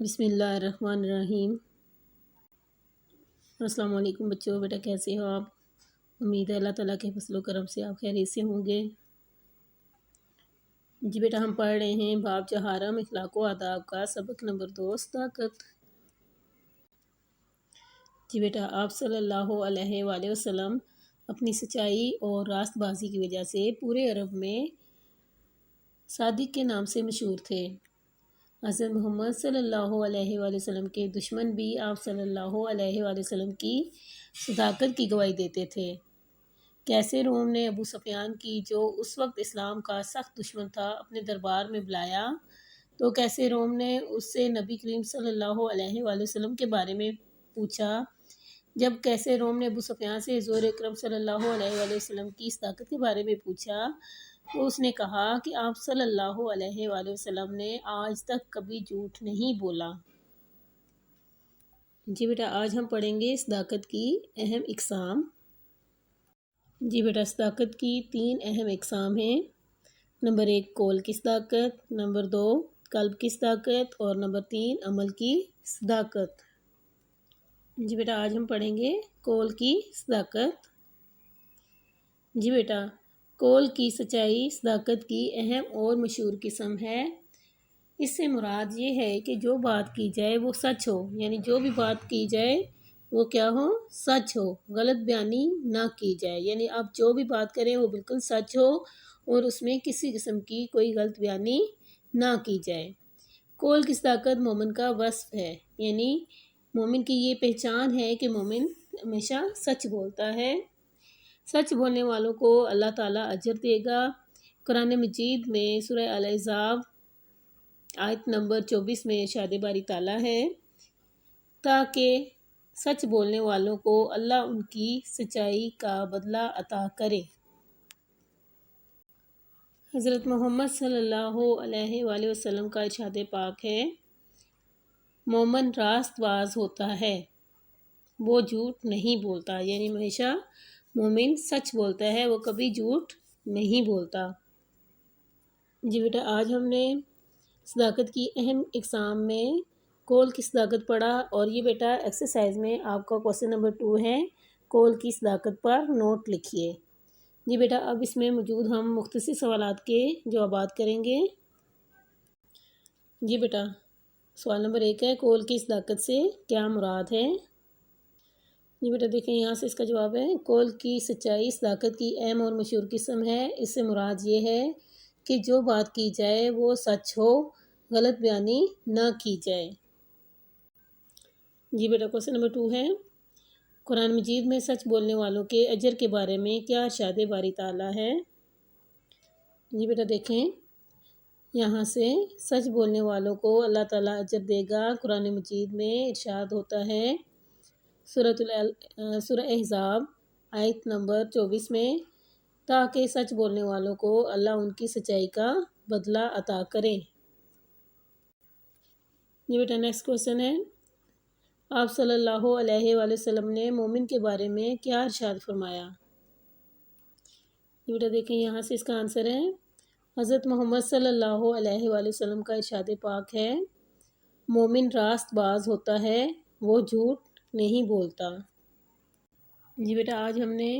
بسم اللہ الرحمن الرحیم۔ السلام علیکم بچوں، بیٹا کیسے ہو آپ؟ امید ہے اللہ تعالیٰ کے فضل و کرم سے آپ خیریت سے ہوں گے۔ جی بیٹا، ہم پڑھ رہے ہیں باب جہارم اخلاق و آداب کا سبق نمبر 2 صداقت۔ جی بیٹا، آپ صلی اللہ علیہ وآلہ وسلم اپنی سچائی اور راست بازی کی وجہ سے پورے عرب میں صادق کے نام سے مشہور تھے۔ حضرت محمد صلی اللہ علیہ وآلہ وسلم کے دشمن بھی آپ صلی اللہ علیہ وآلہ وسلم کی صداقت کی گواہی دیتے تھے۔ کیسے روم نے ابو سفیان کی، جو اس وقت اسلام کا سخت دشمن تھا، اپنے دربار میں بلایا تو کیسے روم نے اس سے نبی کریم صلی اللہ علیہ وآلہ وسلم کے بارے میں پوچھا۔ جب کیسے روم نے ابو سفیان سے حضور اکرم صلی اللہ علیہ وآلہ وسلم کی صداقت کے بارے میں پوچھا تو اس نے کہا کہ آپ صلی اللہ علیہ وآلہ وسلم نے آج تک کبھی جھوٹ نہیں بولا۔ جی بیٹا، آج ہم پڑھیں گے صداقت کی اہم اقسام۔ جی بیٹا، صداقت کی 3 اہم اقسام ہیں۔ نمبر 1 قول کی صداقت، نمبر 2 قلب کی صداقت اور نمبر 3 عمل کی صداقت۔ جی بیٹا، آج ہم پڑھیں گے قول کی صداقت۔ جی بیٹا، قول کی سچائی صداقت کی اہم اور مشہور قسم ہے۔ اس سے مراد یہ ہے کہ جو بات کی جائے وہ سچ ہو، یعنی جو بھی بات کی جائے وہ کیا ہو؟ سچ ہو، غلط بیانی نہ کی جائے، یعنی آپ جو بھی بات کریں وہ بالکل سچ ہو اور اس میں کسی قسم کی کوئی غلط بیانی نہ کی جائے۔ قول کی صداقت مومن کا وصف ہے، یعنی مومن کی یہ پہچان ہے کہ مومن ہمیشہ سچ بولتا ہے۔ سچ بولنے والوں کو اللہ تعالیٰ اجر دے گا۔ قرآن مجید میں سورہ الاحزاب آیت نمبر 24 میں ارشاد باری تعالیٰ ہے تاکہ سچ بولنے والوں کو اللہ ان کی سچائی کا بدلہ عطا کرے۔ حضرت محمد صلی اللہ علیہ وآلہ وسلم کا ارشاد پاک ہے، مومن راست باز ہوتا ہے، وہ جھوٹ نہیں بولتا، یعنی ہمیشہ مومن سچ بولتا ہے، وہ کبھی جھوٹ نہیں بولتا۔ جی بیٹا، آج ہم نے صداقت کی اہم اقسام میں قول کی صداقت پڑھا، اور یہ بیٹا ایکسرسائز میں آپ کا کوسچن نمبر 2 ہے، قول کی صداقت پر نوٹ لکھیے۔ جی بیٹا، اب اس میں موجود ہم مختصر سوالات کے جوابات کریں گے۔ جی بیٹا، سوال نمبر 1 ہے، قول کی صداقت سے کیا مراد ہے؟ جی بیٹا دیکھیں، یہاں سے اس کا جواب ہے، قول کی سچائی صداقت کی اہم اور مشہور قسم ہے۔ اس سے مراد یہ ہے کہ جو بات کی جائے وہ سچ ہو، غلط بیانی نہ کی جائے۔ جی بیٹا، کوسچن نمبر 2 ہے، قرآن مجید میں سچ بولنے والوں کے اجر کے بارے میں کیا ارشاد باری تعالیٰ ہے؟ جی بیٹا دیکھیں، یہاں سے سچ بولنے والوں کو اللہ تعالیٰ اجر دے گا۔ قرآن مجید میں ارشاد ہوتا ہے سورہ احزاب آیت نمبر 24 میں تاکہ سچ بولنے والوں کو اللہ ان کی سچائی کا بدلہ عطا کرے۔ یہ بیٹا نیکسٹ کوسچن ہے، آپ صلی اللہ علیہ وآلہ وسلم نے مومن کے بارے میں کیا ارشاد فرمایا؟ یہ بیٹا دیکھیں، یہاں سے اس کا آنسر ہے، حضرت محمد صلی اللہ علیہ وآلہ وسلم کا ارشاد پاک ہے، مومن راست باز ہوتا ہے، وہ جھوٹ نہیں بولتا۔ جی بیٹا، آج ہم نے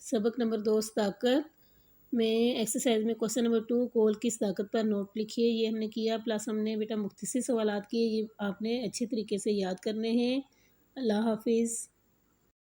سبق نمبر 2 صداقت میں ایکسرسائز میں کوسچن نمبر 2 قول کی صداقت پر نوٹ لکھیے، یہ ہم نے کیا، پلس ہم نے بیٹا مختصر سوالات کیے، یہ آپ نے اچھی طریقے سے یاد کرنے ہیں۔ اللہ حافظ۔